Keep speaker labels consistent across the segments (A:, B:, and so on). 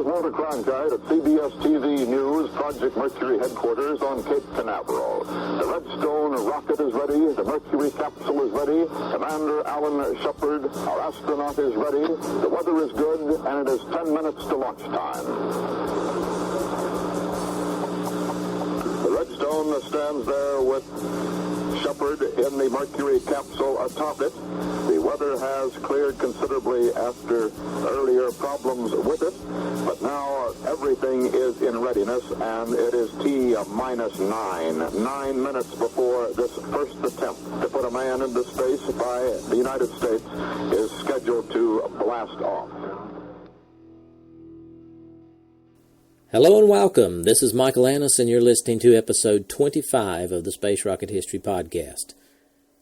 A: Walter Cronkite at CBS TV News Project Mercury headquarters on Cape Canaveral. The Redstone rocket is ready. The Mercury capsule is ready. Commander Alan Shepard, our astronaut, is ready. The weather is good, and it is 10 minutes to launch time. The Redstone stands there with Shepard in the Mercury capsule atop it. The weather has cleared considerably after earlier problems with it, but now everything is in readiness, and it is T-9, 9 minutes before this first attempt to put a man into space by the United States is scheduled to blast off.
B: Hello and welcome. This is Michael Annis, and you're listening to episode 25 of the Space Rocket History Podcast.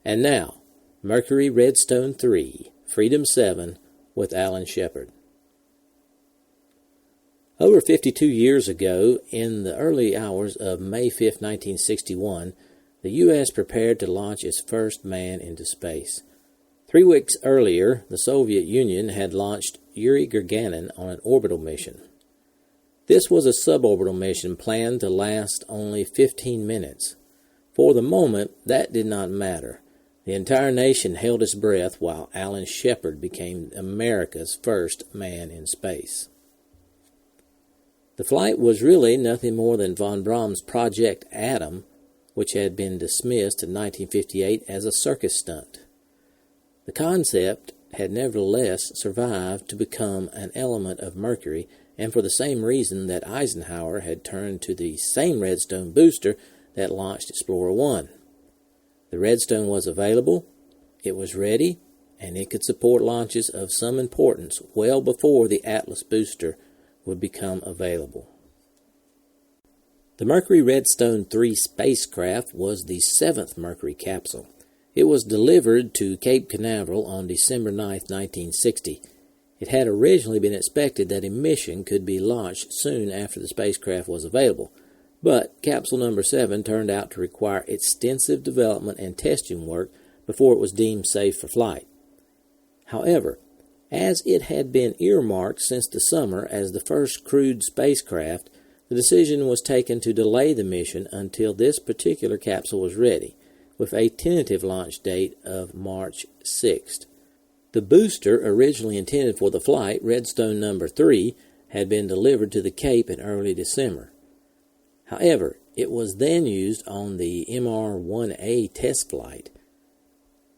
B: And now, Mercury Redstone 3, Freedom 7, with Alan Shepard. Over 52 years ago, in the early hours of May 5, 1961, the U.S. prepared to launch its first man into space. 3 weeks earlier, the Soviet Union had launched Yuri Gagarin on an orbital mission. This was a suborbital mission planned to last only 15 minutes. For the moment, that did not matter. The entire nation held its breath while Alan Shepard became America's first man in space. The flight was really nothing more than von Braun's Project Atom, which had been dismissed in 1958 as a circus stunt. The concept had nevertheless survived to become an element of Mercury, and for the same reason that Eisenhower had turned to the same Redstone booster that launched Explorer 1. The Redstone was available, it was ready, and it could support launches of some importance well before the Atlas booster would become available. The Mercury Redstone 3 spacecraft was the 7th Mercury capsule. It was delivered to Cape Canaveral on December 9, 1960. It had originally been expected that a mission could be launched soon after the spacecraft was available, but capsule number 7 turned out to require extensive development and testing work before it was deemed safe for flight. However, as it had been earmarked since the summer as the first crewed spacecraft, the decision was taken to delay the mission until this particular capsule was ready, with a tentative launch date of March 6th. The booster, originally intended for the flight, Redstone number 3, had been delivered to the Cape in early December. However, it was then used on the MR-1A test flight,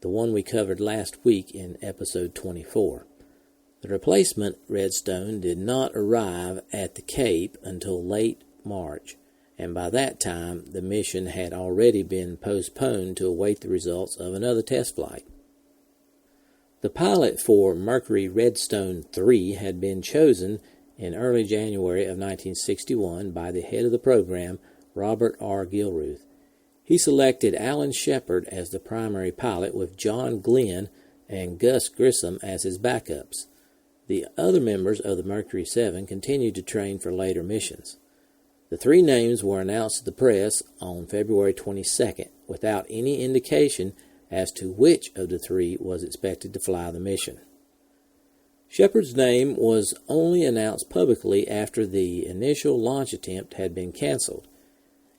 B: the one we covered last week in episode 24. The replacement Redstone did not arrive at the Cape until late March, and by that time the mission had already been postponed to await the results of another test flight. The pilot for Mercury Redstone 3 had been chosen in early January of 1961 by the head of the program, Robert R. Gilruth. He selected Alan Shepard as the primary pilot, with John Glenn and Gus Grissom as his backups. The other members of the Mercury 7 continued to train for later missions. The 3 names were announced to the press on February 22nd, without any indication as to which of the 3 was expected to fly the mission. Shepard's name was only announced publicly after the initial launch attempt had been canceled,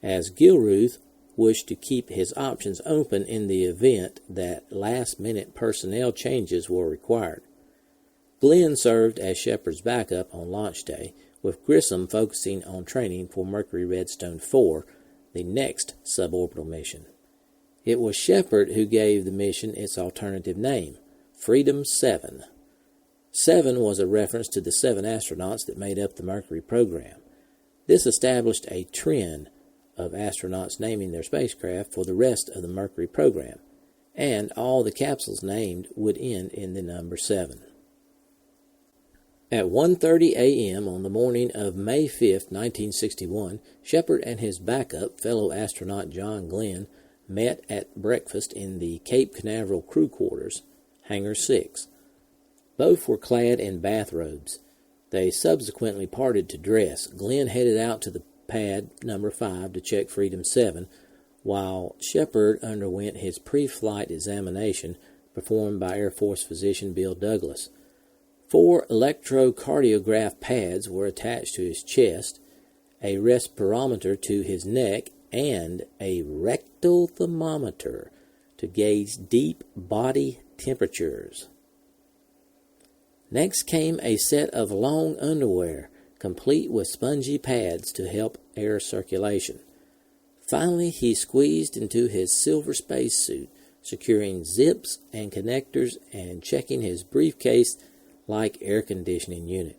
B: as Gilruth wished to keep his options open in the event that last-minute personnel changes were required. Glenn served as Shepard's backup on launch day, with Grissom focusing on training for Mercury Redstone 4, the next suborbital mission. It was Shepard who gave the mission its alternative name, Freedom 7. 7 was a reference to the 7 astronauts that made up the Mercury program. This established a trend of astronauts naming their spacecraft for the rest of the Mercury program, and all the capsules named would end in the number 7. At 1:30 a.m. on the morning of May 5, 1961, Shepard and his backup, fellow astronaut John Glenn, met at breakfast in the Cape Canaveral crew quarters, Hangar 6. Both were clad in bathrobes. They subsequently parted to dress. Glenn headed out to the pad number 5 to check Freedom 7, while Shepard underwent his pre-flight examination performed by Air Force physician Bill Douglas. 4 electrocardiograph pads were attached to his chest, a respirometer to his neck, and a rectal thermometer to gauge deep body temperatures. Next came a set of long underwear, complete with spongy pads to help air circulation. Finally, he squeezed into his silver spacesuit, securing zips and connectors and checking his briefcase like air conditioning unit.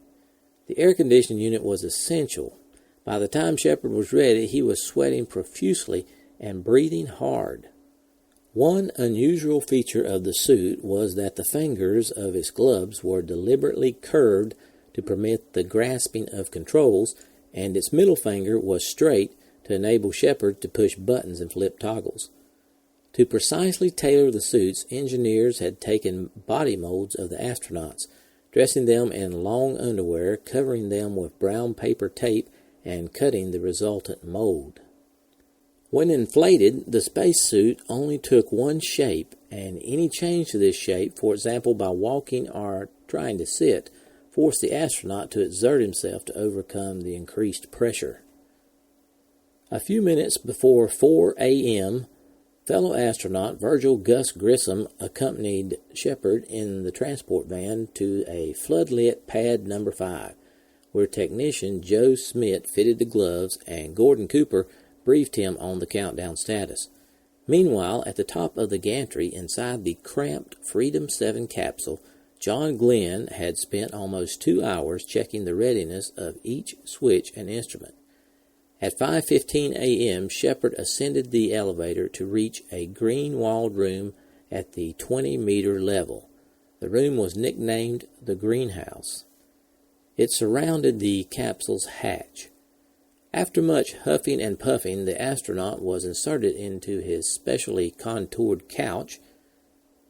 B: The air conditioning unit was essential. By the time Shepard was ready, he was sweating profusely and breathing hard. One unusual feature of the suit was that the fingers of his gloves were deliberately curved to permit the grasping of controls, and its middle finger was straight to enable Shepard to push buttons and flip toggles. To precisely tailor the suits, engineers had taken body molds of the astronauts, dressing them in long underwear, covering them with brown paper tape, and cutting the resultant mold. When inflated, the spacesuit only took one shape, and any change to this shape, for example by walking or trying to sit, forced the astronaut to exert himself to overcome the increased pressure. A few minutes before 4 a.m., fellow astronaut Virgil Gus Grissom accompanied Shepard in the transport van to a floodlit pad number 5, where technician Joe Smith fitted the gloves and Gordon Cooper briefed him on the countdown status. Meanwhile, at the top of the gantry inside the cramped Freedom 7 capsule, John Glenn had spent almost 2 hours checking the readiness of each switch and instrument. At 5:15 a.m., Shepard ascended the elevator to reach a green-walled room at the 20-meter level. The room was nicknamed the Greenhouse. It surrounded the capsule's hatch. After much huffing and puffing, the astronaut was inserted into his specially contoured couch.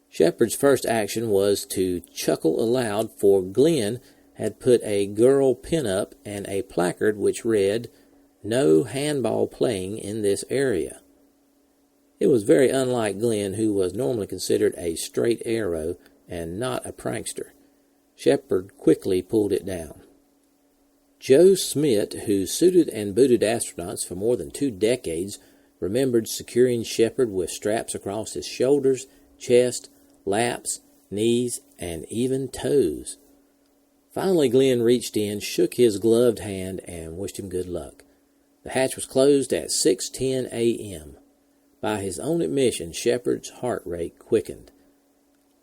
B: Shepard's first action was to chuckle aloud, for Glenn had put a girl pin-up and a placard which read, "No handball playing in this area." It was very unlike Glenn, who was normally considered a straight arrow and not a prankster. Shepard quickly pulled it down. Joe Smith, who suited and booted astronauts for more than 2 decades, remembered securing Shepard with straps across his shoulders, chest, laps, knees, and even toes. Finally, Glenn reached in, shook his gloved hand, and wished him good luck. The hatch was closed at 6:10 a.m. By his own admission, Shepard's heart rate quickened.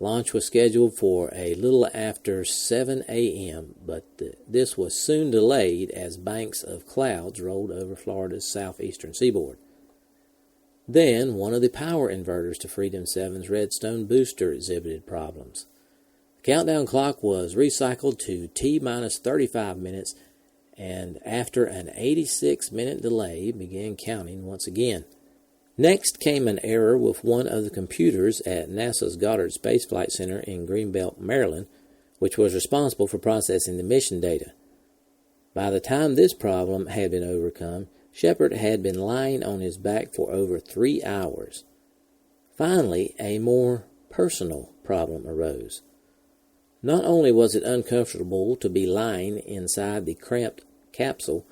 B: Launch was scheduled for a little after 7 a.m., but this was soon delayed as banks of clouds rolled over Florida's southeastern seaboard. Then, one of the power inverters to Freedom 7's Redstone booster exhibited problems. The countdown clock was recycled to T-minus 35 minutes, and after an 86-minute delay, began counting once again. Next came an error with one of the computers at NASA's Goddard Space Flight Center in Greenbelt, Maryland, which was responsible for processing the mission data. By the time this problem had been overcome, Shepard had been lying on his back for over 3 hours. Finally, a more personal problem arose. Not only was it uncomfortable to be lying inside the cramped capsule,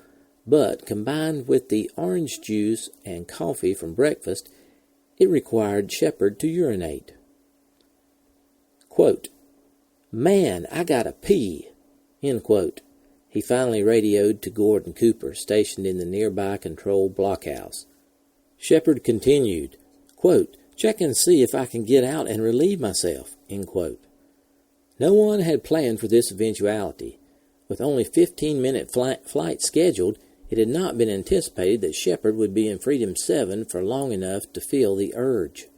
B: but combined with the orange juice and coffee from breakfast, it required Shepard to urinate. Quote, "Man, I gotta pee," end quote. He finally radioed to Gordon Cooper, stationed in the nearby control blockhouse. Shepard continued, quote, "Check and see if I can get out and relieve myself," end quote. No one had planned for this eventuality. With only 15-minute flight scheduled, it had not been anticipated that Shepard would be in Freedom 7 for long enough to feel the urge.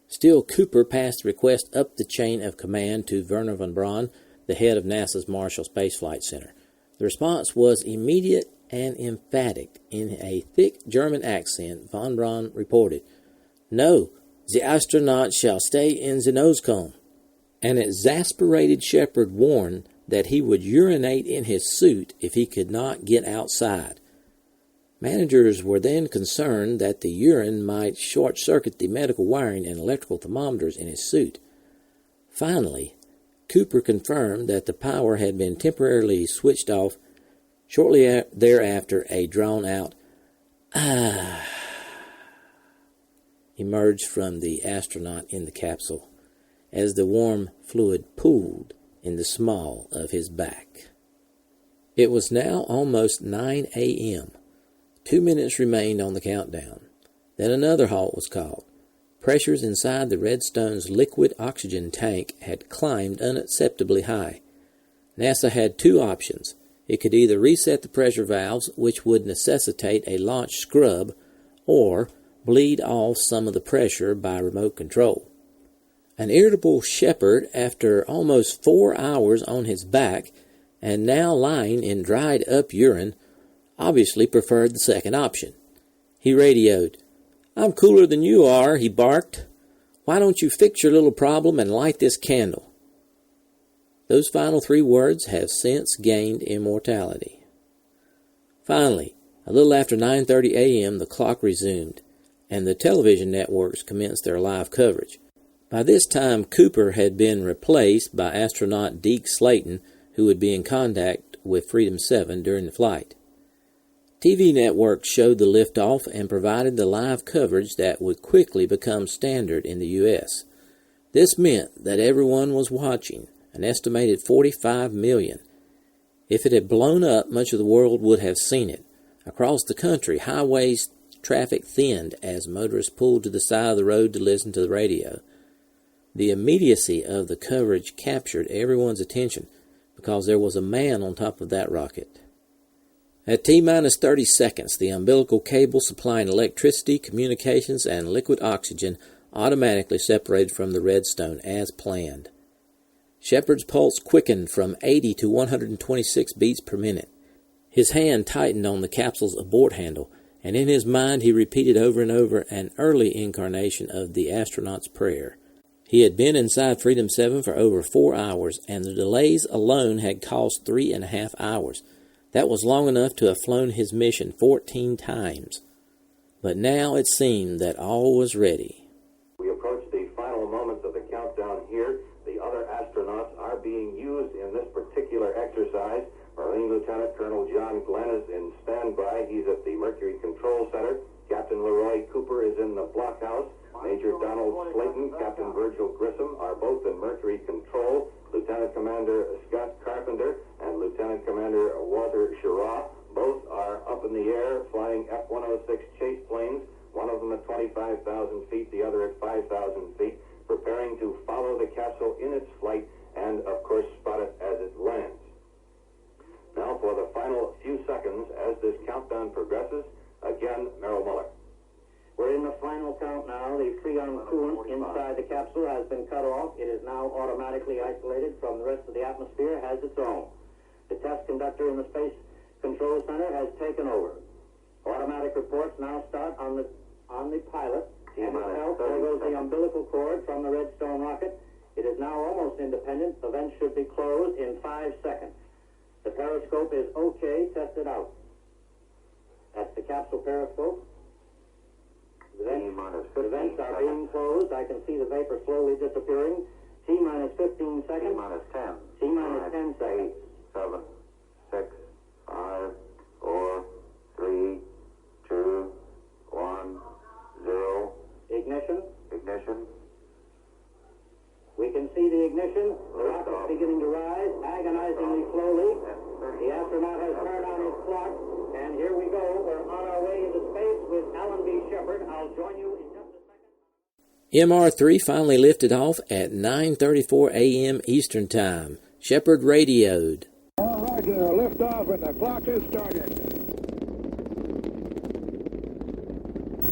B: Still, Cooper passed the request up the chain of command to Werner von Braun, the head of NASA's Marshall Space Flight Center. The response was immediate and emphatic. In a thick German accent, von Braun reported, "No, the astronaut shall stay in the nosecone." An exasperated Shepard warned that he would urinate in his suit if he could not get outside. Managers were then concerned that the urine might short-circuit the medical wiring and electrical thermometers in his suit. Finally, Cooper confirmed that the power had been temporarily switched off. Shortly thereafter, a drawn-out "ah" emerged from the astronaut in the capsule as the warm fluid pooled in the small of his back. It was now almost 9 a.m. 2 minutes remained on the countdown. Then another halt was called. Pressures inside the Redstone's liquid oxygen tank had climbed unacceptably high. NASA had two options. It could either reset the pressure valves, which would necessitate a launch scrub, or bleed off some of the pressure by remote control. An irritable Shepard, after almost 4 hours on his back and now lying in dried-up urine, obviously preferred the second option. He radioed, "I'm cooler than you are," he barked. "Why don't you fix your little problem and light this candle?" Those final 3 words have since gained immortality. Finally, a little after 9:30 a.m., the clock resumed, and the television networks commenced their live coverage. By this time, Cooper had been replaced by astronaut Deke Slayton, who would be in contact with Freedom 7 during the flight. TV networks showed the liftoff and provided the live coverage that would quickly become standard in the U.S. This meant that everyone was watching, an estimated 45 million. If it had blown up, much of the world would have seen it. Across the country, highways traffic thinned as motorists pulled to the side of the road to listen to the radio. The immediacy of the coverage captured everyone's attention because there was a man on top of that rocket. At T-minus 30 seconds, the umbilical cable supplying electricity, communications, and liquid oxygen automatically separated from the Redstone as planned. Shepard's pulse quickened from 80 to 126 beats per minute. His hand tightened on the capsule's abort handle, and in his mind he repeated over and over an early incarnation of the astronaut's prayer. He had been inside Freedom 7 for over 4 hours, and the delays alone had cost 3.5 hours. That was long enough to have flown his mission 14 times. But now it seemed that all was ready.
C: We approach the final moments of the countdown here. The other astronauts are being used in this particular exercise. Marine Lieutenant Colonel John Glenn is in standby. He's at the Mercury Control Center. Captain Leroy Cooper is in the blockhouse. Major Donald Slayton, Captain Virgil Grissom are both in Mercury Control. Lieutenant Commander Scott Carpenter and Lieutenant Commander Walter Schirra both are up in the air flying F-106 chase planes, one of them at 25,000 feet, the other at 5,000 feet, preparing to follow the capsule in its flight and, of course, spot it as it lands. Now, for the final few seconds as this countdown progresses, again, Merrill Muller.
D: We're in the final count now. The freon coolant inside the capsule has been cut off. It is now automatically isolated from the rest of the atmosphere, has its own. The test conductor in the Space Control Center has taken over. Automatic reports now start on the pilot. And itself, there goes the umbilical cord from the Redstone rocket. It is now almost independent. The vent should be closed in 5 seconds. The periscope is okay. Test it out. That's the capsule periscope. The vents are being closed. I can see the vapor slowly disappearing. T-minus 15 seconds.
C: T-minus 10.
D: T-minus 10 seconds.
C: 7, 6, 5, 4, 3, 2, 1, 0.
D: Ignition.
C: Ignition.
D: We can see the ignition. The rocket's beginning to rise, agonizingly slowly. The astronaut has turned on his clock, and here we go. We're on our way into space with Alan Shepard. I'll join you in just a second.
B: MR3 finally lifted off at 9:34 a.m. Eastern Time. Shepard radioed.
E: All right, lift off and the clock is started.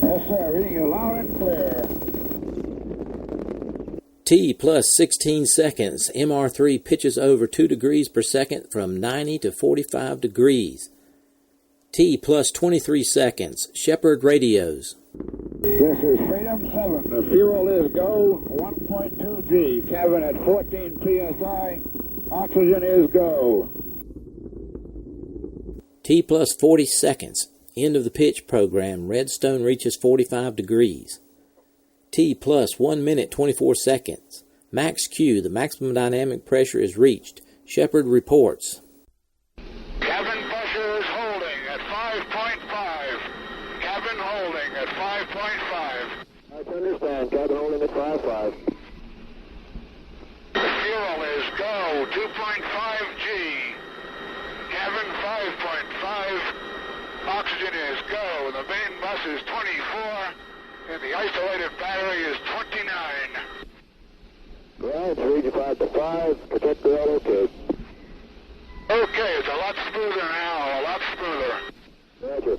E: Yes, sir, reading you loud and clear.
B: T plus 16 seconds. MR3 pitches over 2 degrees per second from 90 to 45 degrees. T plus 23 seconds. Shepard radios.
E: This is Freedom 7. The fuel is go. 1.2 G. Cabin at 14 psi. Oxygen is go.
B: T plus 40 seconds. End of the pitch program. Redstone reaches 45 degrees. T plus 1 minute 24 seconds. Max Q, the maximum dynamic pressure is reached. Shepard reports.
E: Cabin pressure is holding at 5.5. Cabin holding at 5.5.
C: I understand. Cabin holding at 5.5.
E: Fuel is go, 2.5 G. Cabin 5.5. Oxygen is go. The main bus is 24, and the isolated battery is 29.
C: Right, read you 5 to 5. Protect the auto code.
E: Okay, it's a lot smoother now, a lot smoother.
C: Roger.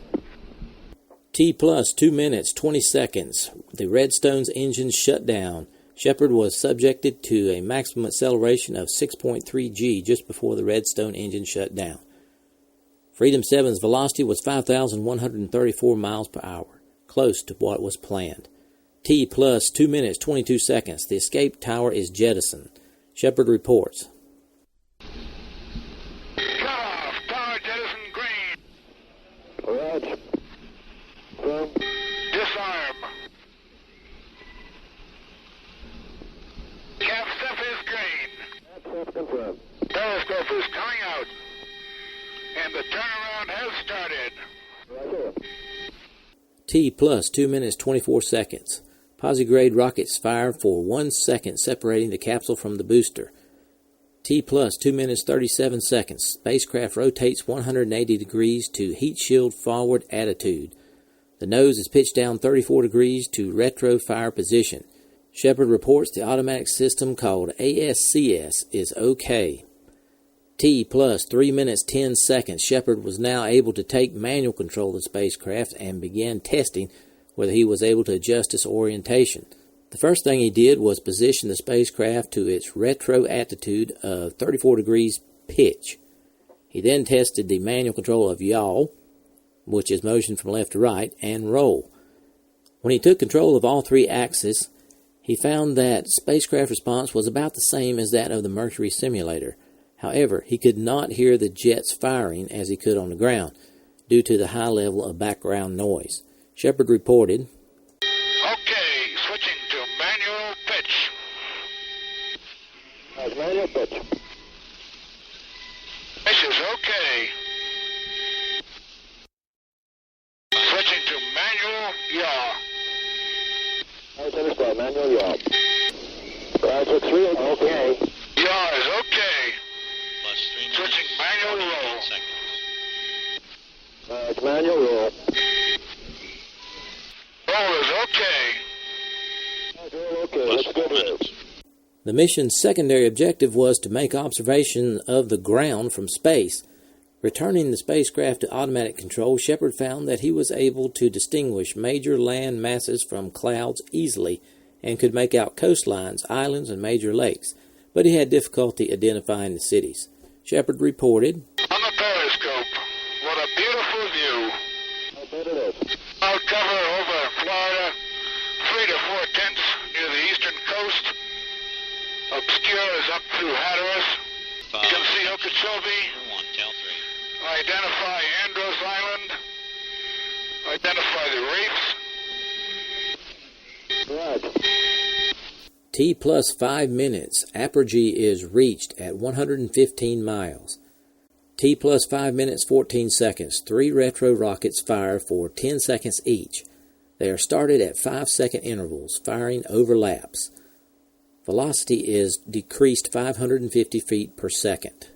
B: T plus 2 minutes, 20 seconds. The Redstone's engines shut down. Shepard was subjected to a maximum acceleration of 6.3 G just before the Redstone engine shut down. Freedom 7's velocity was 5,134 miles per hour, close to what was planned. T plus 2 minutes, 22 seconds. The escape tower is jettisoned. Shepard reports.
E: Cut off, tower jettison green.
C: Roger. From
E: Disarm. Cap stuff is green.
C: that's confirmed.
E: Periscope is coming out. And the turnaround has started.
C: Roger.
B: T plus 2 minutes, 24 seconds. Posigrade rockets fire for 1 second, separating the capsule from the booster. T plus 2 minutes, 37 seconds. Spacecraft rotates 180 degrees to heat shield forward attitude. The nose is pitched down 34 degrees to retro fire position. Shepard reports the automatic system called ASCS is OK. T plus 3 minutes, 10 seconds. Shepard was now able to take manual control of the spacecraft and began testing whether he was able to adjust its orientation. The first thing he did was position the spacecraft to its retro attitude of 34 degrees pitch. He then tested the manual control of yaw, which is motion from left to right, and roll. When he took control of all three axes, he found that spacecraft response was about the same as that of the Mercury simulator. However, he could not hear the jets firing as he could on the ground, due to the high level of background noise. Shepard reported,
E: Okay, switching to manual pitch.
C: Manual pitch.
E: This is okay. Switching to manual yaw.
C: I understand. Manual yaw. Roger, 3 okay.
E: Yaw is okay.
F: Plus 3 minutes,
E: Switching manual
F: 14
E: roll.
F: seconds.
C: It's manual roll.
E: Roll is okay.
C: Okay,
F: Plus
C: let's
F: 4
C: go
F: minutes.
B: the mission's secondary objective was to make observation of the ground from space. Returning the spacecraft to automatic control, Shepard found that he was able to distinguish major land masses from clouds easily and could make out coastlines, islands, and major lakes, but he had difficulty identifying the cities. Shepard reported,
E: On the periscope, what a beautiful view.
C: I bet it is.
E: Cloud cover over Florida, 3 to 4 tenths near the eastern coast. Obscure is up through Hatteras. You can see Okeechobee.
F: 1, tell 3.
E: Identify Andros Island. Identify the reefs.
C: Right.
B: T plus 5 minutes. Apogee is reached at 115 miles. T plus 5 minutes, 14 seconds. 3 retro rockets fire for 10 seconds each. They are started at 5-second intervals. Firing overlaps. Velocity is decreased 550 feet per second.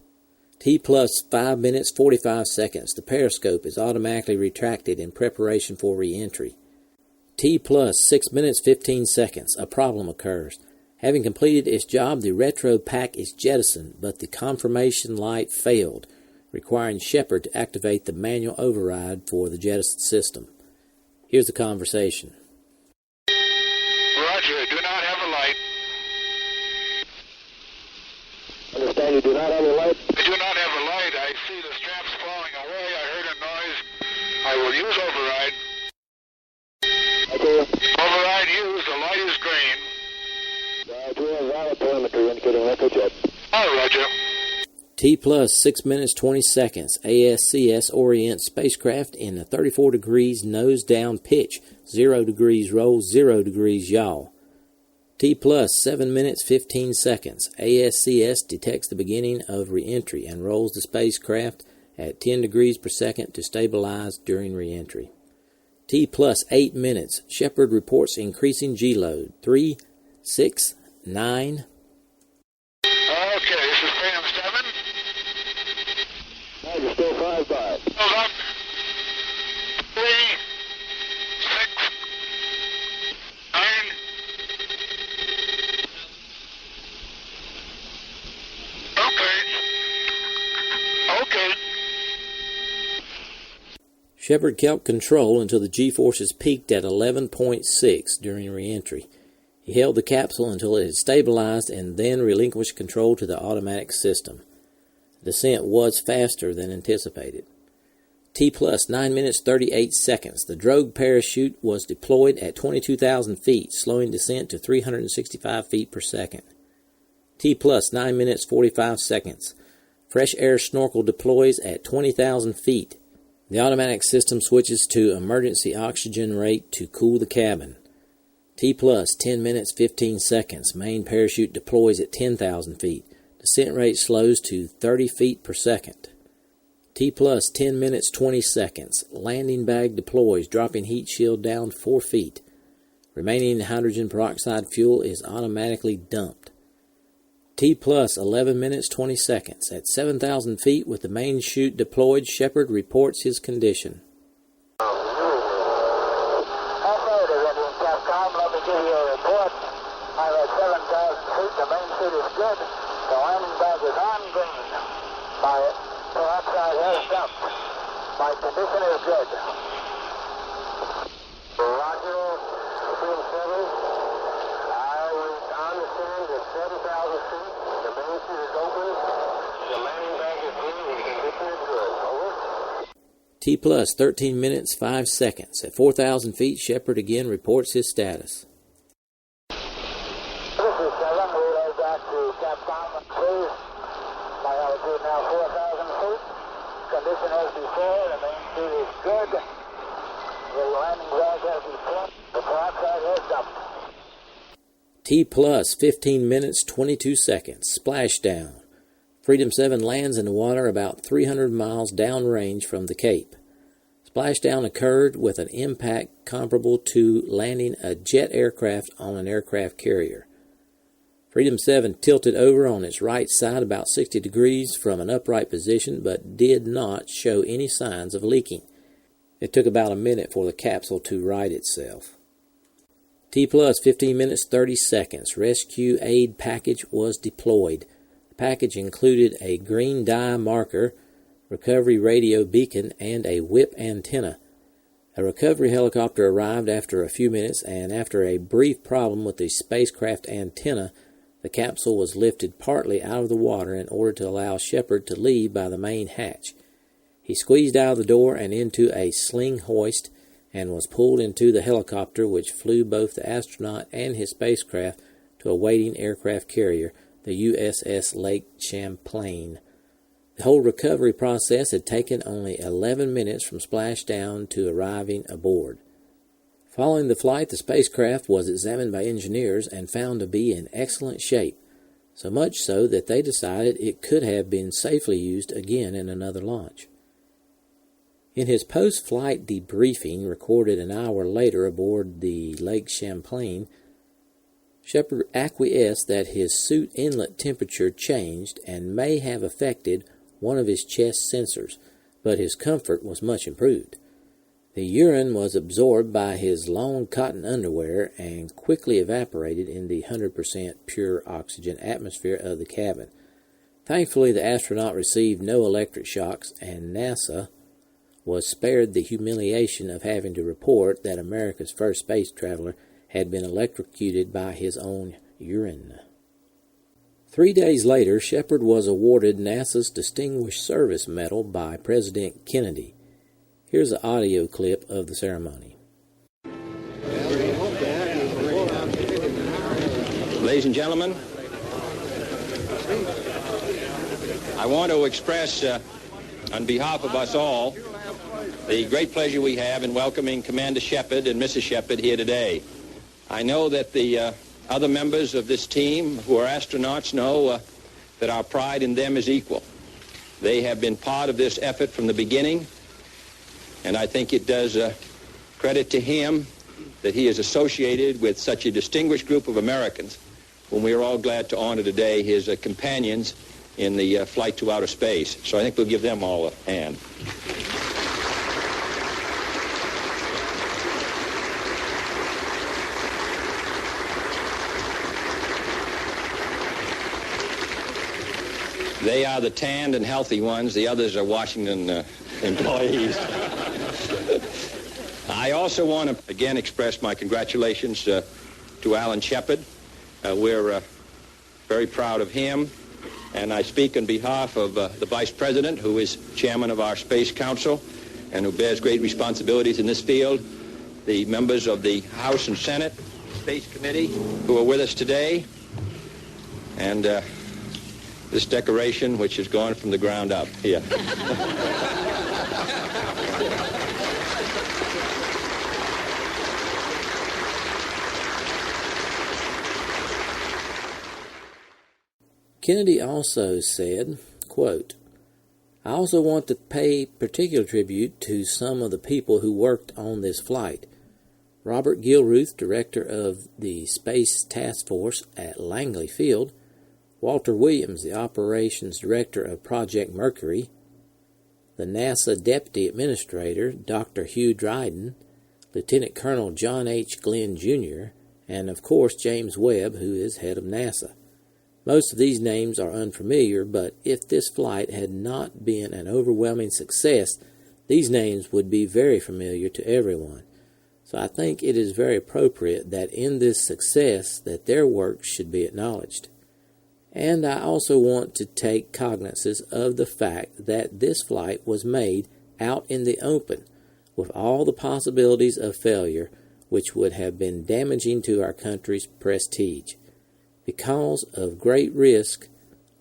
B: T plus 5 minutes, 45 seconds. The periscope is automatically retracted in preparation for re-entry. T plus 6 minutes, 15 seconds. A problem occurs. Having completed its job, the retro pack is jettisoned, but the confirmation light failed, requiring Shepard to activate the manual override for the jettison system. Here's the conversation.
E: Roger, do not have a light.
C: Understand you do not have a light?
E: I do not have a light. I see the straps falling away. I heard a noise. I will use override.
C: Okay.
E: Override used. The light is green.
C: Roger, valid telemetry indicating record jet.
E: Oh, Roger.
B: T plus 6 minutes, 20 seconds. ASCS orients spacecraft in a 34 degrees nose down pitch, 0 degrees roll, 0 degrees yaw. T plus 7 minutes 15 seconds. ASCS detects the beginning of reentry and rolls the spacecraft at 10 degrees per second to stabilize during reentry. T plus 8 minutes. Shepard reports increasing G load. 3, 6, 9.
E: Okay, this is Freedom 7.
A: You're still 5 by.
E: Hold up. 3, 6, 9. Okay.
B: Shepard kept control until the G-forces peaked at 11.6 during reentry. He held the capsule until it had stabilized and then relinquished control to the automatic system. The descent was faster than anticipated. T plus 9 minutes 38 seconds. The drogue parachute was deployed at 22,000 feet, slowing descent to 365 feet per second. T plus 9 minutes 45 seconds. Fresh air snorkel deploys at 20,000 feet. The automatic system switches to emergency oxygen rate to cool the cabin. T plus 10 minutes 15 seconds. Main parachute deploys at 10,000 feet. Descent rate slows to 30 feet per second. T plus 10 minutes 20 seconds. Landing bag deploys, dropping heat shield down 4 feet. Remaining hydrogen peroxide fuel is automatically dumped. T plus 11 minutes 20 seconds. At 7,000 feet with the main chute deployed, Shepard reports his condition.
D: Let me give you a report. I'm at 7,000 feet. The main chute is good. The landing bag is on green. My peroxide has dumped. My condition is good. Roger, Team 7. I was on the stand at 7,000 feet. The main chute is open. The landing bag is green. The condition is good. Over.
B: T plus 13 minutes 5 seconds. At 4,000 feet, Shepard again reports his status.
D: This is 7. Relay back to Capcom, please. My altitude now 4,000 feet. Condition as before. The main chute is good. The landing bag has been. The peroxide has dumped.
B: T plus 15 minutes 22 seconds. Splashdown. Freedom 7 lands in the water about 300 miles downrange from the Cape. Splashdown occurred with an impact comparable to landing a jet aircraft on an aircraft carrier. Freedom 7 tilted over on its right side about 60 degrees from an upright position, but did not show any signs of leaking. It took about a minute for the capsule to right itself. T plus 15 minutes 30 seconds. Rescue aid package was deployed. The package included a green dye marker, recovery radio beacon, and a whip antenna. A recovery helicopter arrived after a few minutes, and after a brief problem with the spacecraft antenna, the capsule was lifted partly out of the water in order to allow Shepard to leave by the main hatch. He squeezed out of the door and into a sling hoist and was pulled into the helicopter, which flew both the astronaut and his spacecraft to a waiting aircraft carrier, the USS Lake Champlain. The whole recovery process had taken only 11 minutes from splashdown to arriving aboard. Following the flight, the spacecraft was examined by engineers and found to be in excellent shape, so much so that they decided it could have been safely used again in another launch. In his post-flight debriefing recorded an hour later aboard the Lake Champlain, Shepard acquiesced that his suit inlet temperature changed and may have affected one of his chest sensors, but his comfort was much improved. The urine was absorbed by his long cotton underwear and quickly evaporated in the 100% pure oxygen atmosphere of the cabin. Thankfully, the astronaut received no electric shocks, and NASA was spared the humiliation of having to report that America's first space traveler had been electrocuted by his own urine. 3 days later, Shepard was awarded NASA's Distinguished Service Medal by President Kennedy. Here's an audio clip of the ceremony.
G: Ladies and gentlemen, I want to express on behalf of us all the great pleasure we have in welcoming Commander Shepard and Mrs. Shepard here today. I know that the other members of this team who are astronauts know that our pride in them is equal. They have been part of this effort from the beginning, and I think it does credit to him that he is associated with such a distinguished group of Americans, whom we are all glad to honor today, his companions in the flight to outer space. So I think we'll give them all a hand. They are the tanned and healthy ones. The others are Washington employees. I also want to again express my congratulations to Alan Shepard. We're very proud of him. And I speak on behalf of the Vice President, who is chairman of our Space Council and who bears great responsibilities in this field, the members of the House and Senate Space Committee who are with us today, and this decoration, which has gone from the ground up here.
B: Kennedy also said, quote, "I also want to pay particular tribute to some of the people who worked on this flight. Robert Gilruth, director of the Space Task Force at Langley Field, Walter Williams, the operations director of Project Mercury, the NASA Deputy Administrator, Dr. Hugh Dryden, Lieutenant Colonel John H. Glenn, Jr., and of course James Webb, who is head of NASA. Most of these names are unfamiliar, but if this flight had not been an overwhelming success, these names would be very familiar to everyone. So I think it is very appropriate that in this success that their work should be acknowledged. And I also want to take cognizance of the fact that this flight was made out in the open, with all the possibilities of failure which would have been damaging to our country's prestige. Because of great risk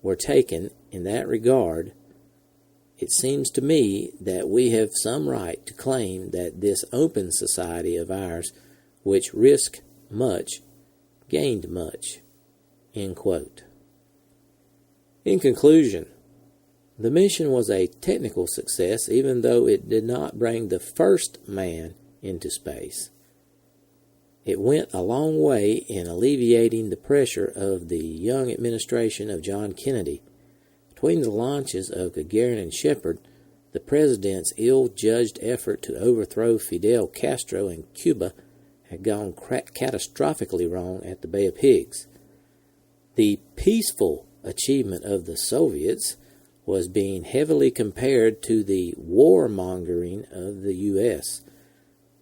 B: were taken in that regard, it seems to me that we have some right to claim that this open society of ours, which risked much, gained much." End quote. In conclusion, the mission was a technical success, even though it did not bring the first man into space. It went a long way in alleviating the pressure of the young administration of John Kennedy. Between the launches of Gagarin and Shepard, the president's ill-judged effort to overthrow Fidel Castro in Cuba had gone catastrophically wrong at the Bay of Pigs. The peaceful achievement of the Soviets was being heavily compared to the warmongering of the U.S.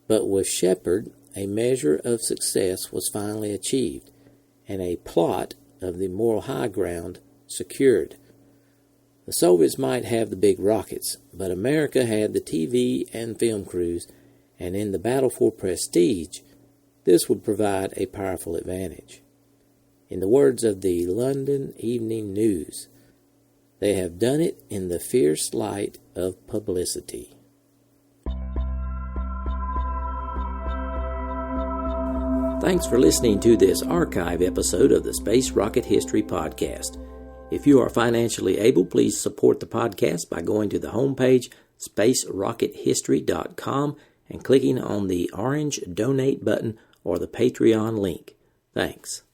B: But with Shepard, a measure of success was finally achieved, and a plot of the moral high ground secured. The Soviets might have the big rockets, but America had the TV and film crews, and in the battle for prestige, this would provide a powerful advantage. In the words of the London Evening News, they have done it in the fierce light of publicity. Thanks for listening to this archive episode of the Space Rocket History Podcast. If you are financially able, please support the podcast by going to the homepage, spacerockethistory.com, and clicking on the orange Donate button or the Patreon link. Thanks.